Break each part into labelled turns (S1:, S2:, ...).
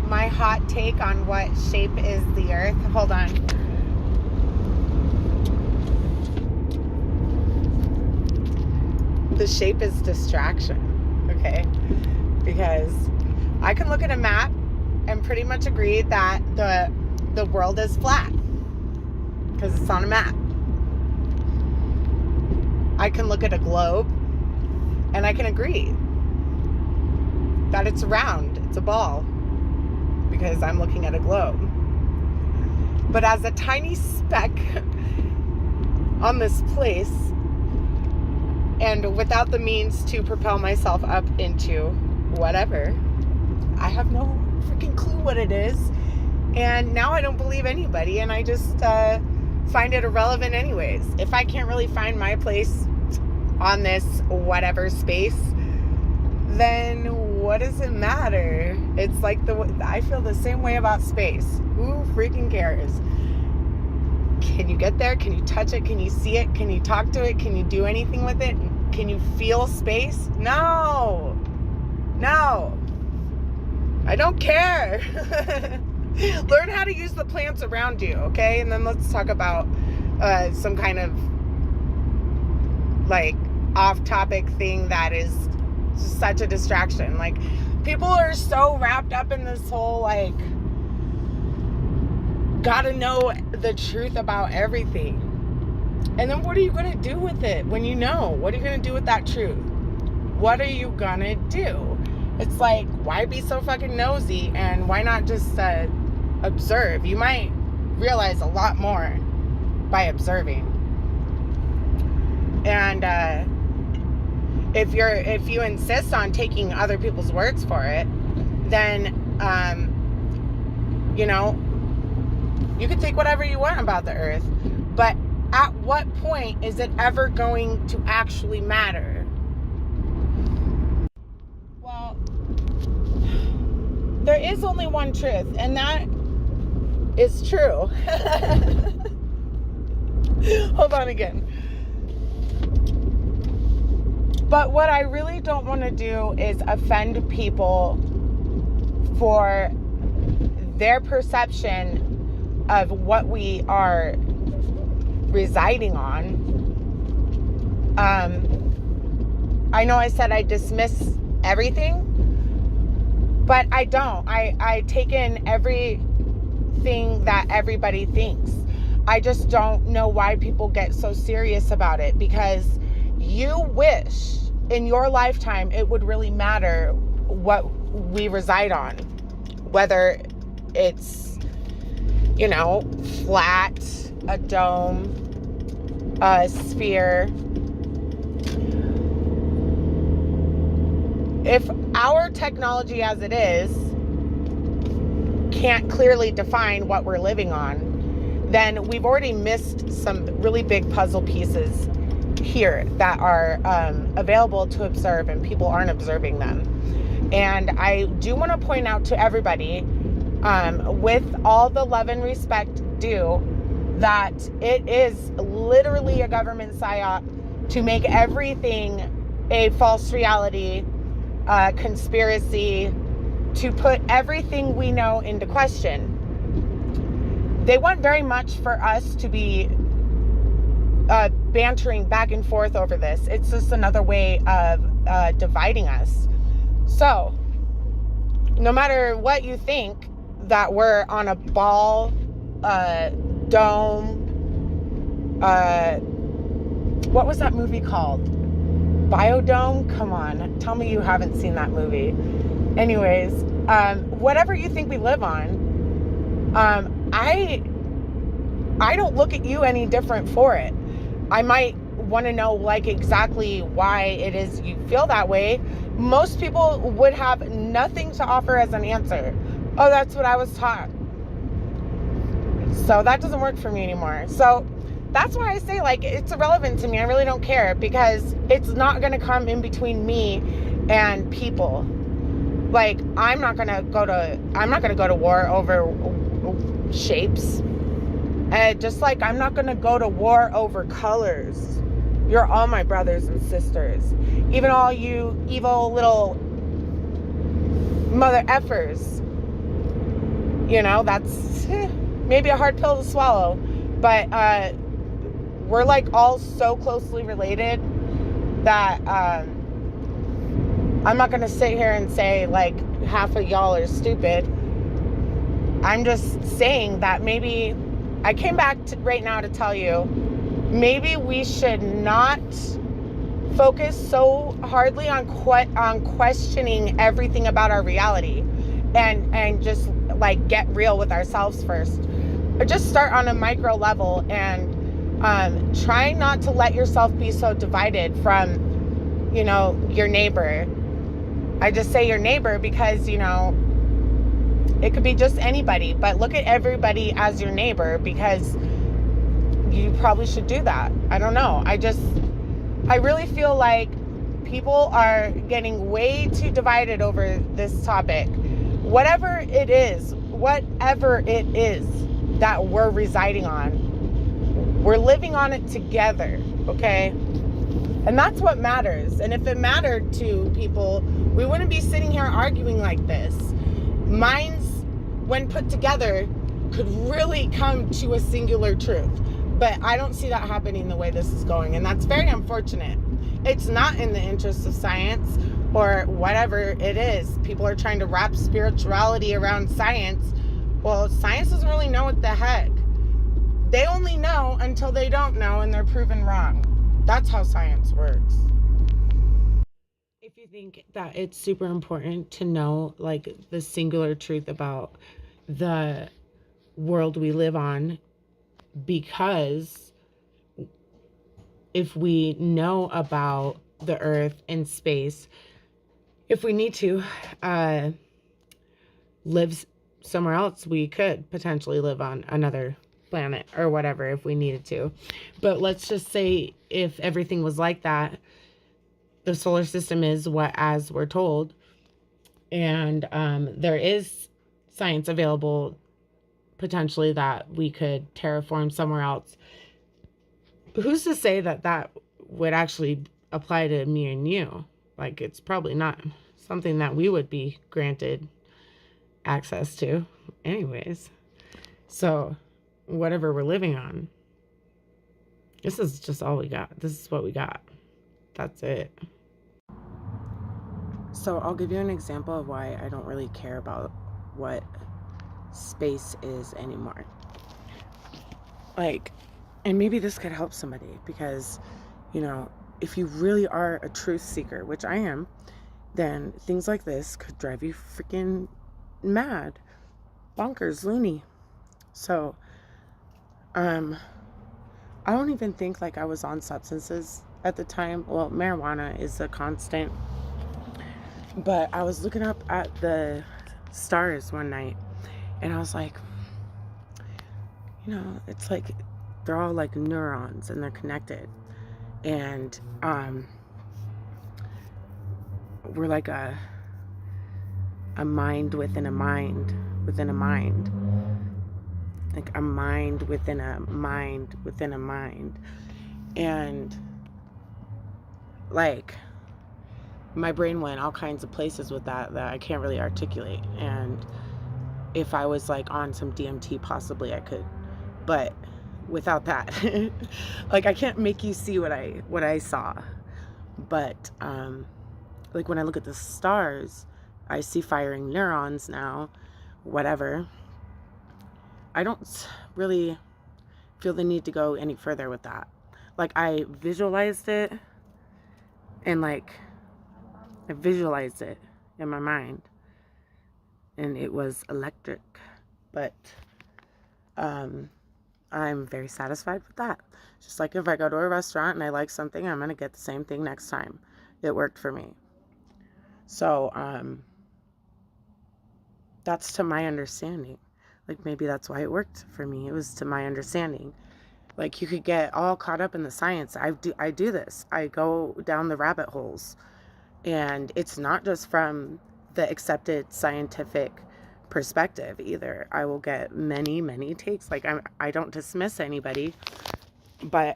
S1: my hot take on what shape is the earth. Hold on. The shape is distraction, okay? Because I can look at a map and pretty much agree that the world is flat because it's on a map. I can look at a globe and I can agree that it's round, it's a ball, because I'm looking at a globe. But as a tiny speck on this place, and without the means to propel myself up into whatever, I have no freaking clue what it is. And now I don't believe anybody, and I just find it irrelevant anyways. If I can't really find my place on this whatever space, then what does it matter? It's like I feel the same way about space. Who freaking cares? Can you get there? Can you touch it? Can you see it? Can you talk to it? Can you do anything with it? Can you feel space? No. I don't care. Learn how to use the plants around you, okay? And then let's talk about some kind of like off-topic thing that is such a distraction. Like, people are so wrapped up in this whole like gotta know the truth about everything. And then what are you gonna do with it when you know? What are you gonna do with that truth? What are you gonna do? It's like, why be so fucking nosy, and why not just observe? You might realize a lot more by observing. And if you insist on taking other people's words for it, then you can think whatever you want about the earth, but at what point is it ever going to actually matter? Well, there is only one truth, and that is true. Hold on again. But what I really don't want to do is offend people for their perception of what we are residing on. I know I said I dismiss everything, but I don't. I take in everything that everybody thinks. I just don't know why people get so serious about it, because you wish in your lifetime it would really matter what we reside on, whether it's, flat, a dome, a sphere. If our technology as it is can't clearly define what we're living on, then we've already missed some really big puzzle pieces here that are available to observe, and people aren't observing them. And I do want to point out to everybody, with all the love and respect due, that it is literally a government psyop to make everything a false reality, conspiracy, to put everything we know into question. They want very much for us to be bantering back and forth over this. It's just another way of dividing us. So, no matter what you think, that we're on a ball, dome, what was that movie called? Biodome? Come on, tell me you haven't seen that movie. Anyways, whatever you think we live on, I don't look at you any different for it. I might want to know like exactly why it is you feel that way. Most people would have nothing to offer as an answer. Oh, that's what I was taught. So that doesn't work for me anymore. So that's why I say, like, it's irrelevant to me. I really don't care, because it's not going to come in between me and people. Like, I'm not going to go to war over shapes. Just like I'm not going to go to war over colors. You're all my brothers and sisters. Even all you evil little mother effers. You know, that's maybe a hard pill to swallow, but we're like all so closely related that I'm not going to sit here and say like half of y'all are stupid. I'm just saying that maybe I came back right now to tell you, maybe we should not focus so hardly on questioning everything about our reality, and just like get real with ourselves first, or just start on a micro level and try not to let yourself be so divided from, you know, your neighbor. I just say your neighbor because, you know, it could be just anybody, but look at everybody as your neighbor, because you probably should do that. I don't know. I really feel like people are getting way too divided over this topic. Whatever it is that we're residing on, we're living on it together, okay? And that's what matters. And if it mattered to people, we wouldn't be sitting here arguing like this. Minds, when put together, could really come to a singular truth. But I don't see that happening the way this is going. And that's very unfortunate. It's not in the interest of science or whatever it is. People are trying to wrap spirituality around science. Well, science doesn't really know what the heck. They only know until they don't know, and they're proven wrong. That's how science works. If you think that it's super important to know like the singular truth about the world we live on, because if we know about the earth and space, if we need to live somewhere else, we could potentially live on another planet or whatever if we needed to. But let's just say if everything was like that, the solar system is what as we're told, and there is science available potentially that we could terraform somewhere else. Who's to say that that would actually apply to me and you? Like, it's probably not something that we would be granted access to anyways. So whatever we're living on, this is just all we got. This is what we got. That's it. So I'll give you an example of why I don't really care about what space is anymore. Like, and maybe this could help somebody, because, you know, if you really are a truth seeker, which I am, then things like this could drive you freaking mad, bonkers, loony. So, I don't even think like I was on substances at the time. Well, marijuana is a constant, but I was looking up at the stars one night, and I was like, you know, it's like they're all like neurons and they're connected, and we're like a mind within a mind within a mind, like a mind within a mind within a mind. And like my brain went all kinds of places with that I can't really articulate. And if I was like on some DMT, possibly I could, but without that, like I can't make you see what I saw. But like when I look at the stars, I see firing neurons now, whatever. I don't really feel the need to go any further with that. Like I visualized it, and like I visualized it in my mind, and it was electric. But I'm very satisfied with that. Just like if I go to a restaurant and I like something, I'm gonna get the same thing next time. It worked for me. So that's to my understanding. Like maybe that's why it worked for me. It was to my understanding. Like you could get all caught up in the science. I do this. I go down the rabbit holes, and it's not just from the accepted scientific perspective either. I will get many takes. Like I don't dismiss anybody, but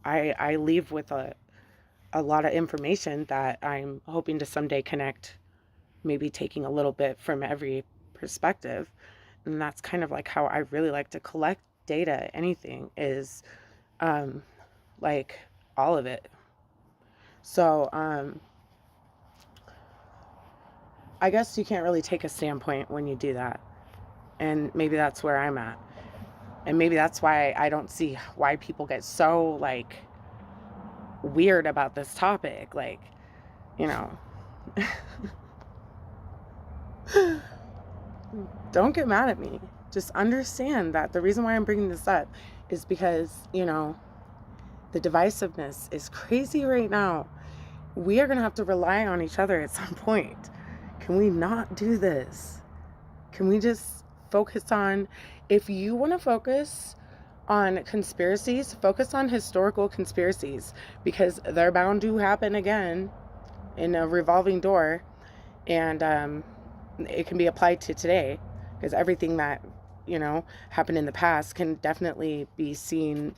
S1: I leave with a lot of information that I'm hoping to someday connect, maybe taking a little bit from every perspective. And that's kind of like how I really like to collect data. Anything is like all of it. So I guess you can't really take a standpoint when you do that. And maybe that's where I'm at. And maybe that's why I don't see why people get so like weird about this topic. Like, you know, don't get mad at me. Just understand that the reason why I'm bringing this up is because, you know, the divisiveness is crazy right now. We are going to have to rely on each other at some point. Can we not do this? Can we just focus on, if you want to focus on conspiracies, focus on historical conspiracies, because they're bound to happen again in a revolving door. And it can be applied to today, because everything that, you know, happened in the past can definitely be seen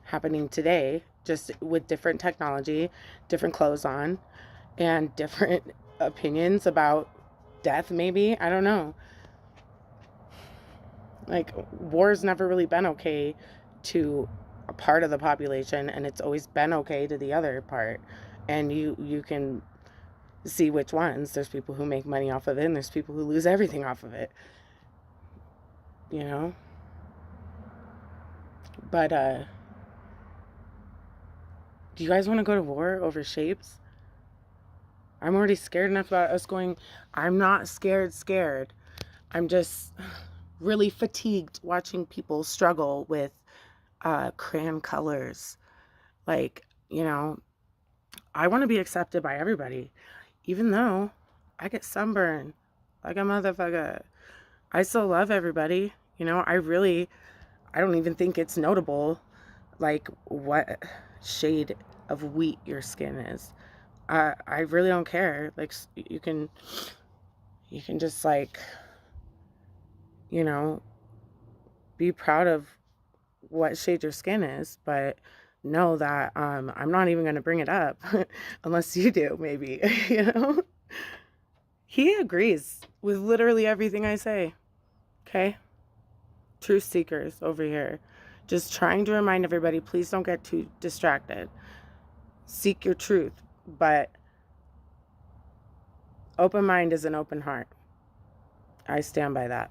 S1: happening today, just with different technology, different clothes on, and different opinions about death, maybe. I don't know. Like, war's never really been okay to a part of the population, and it's always been okay to the other part. And you can see which ones. There's people who make money off of it, and there's people who lose everything off of it. You know? But do you guys want to go to war over shapes? I'm already scared enough about us going. I'm not scared. I'm just really fatigued watching people struggle with crayon colors. Like, you know, I want to be accepted by everybody, even though I get sunburned like a motherfucker. I still love everybody. You know, I don't even think it's notable, like, what shade of wheat your skin is. I really don't care. Like, you can just, like, you know, be proud of what shade your skin is, but know that I'm not even going to bring it up unless you do, maybe. You know? He agrees with literally everything I say. Okay? Truth seekers over here. Just trying to remind everybody, please don't get too distracted. Seek your truth, but open mind is an open heart. I stand by that.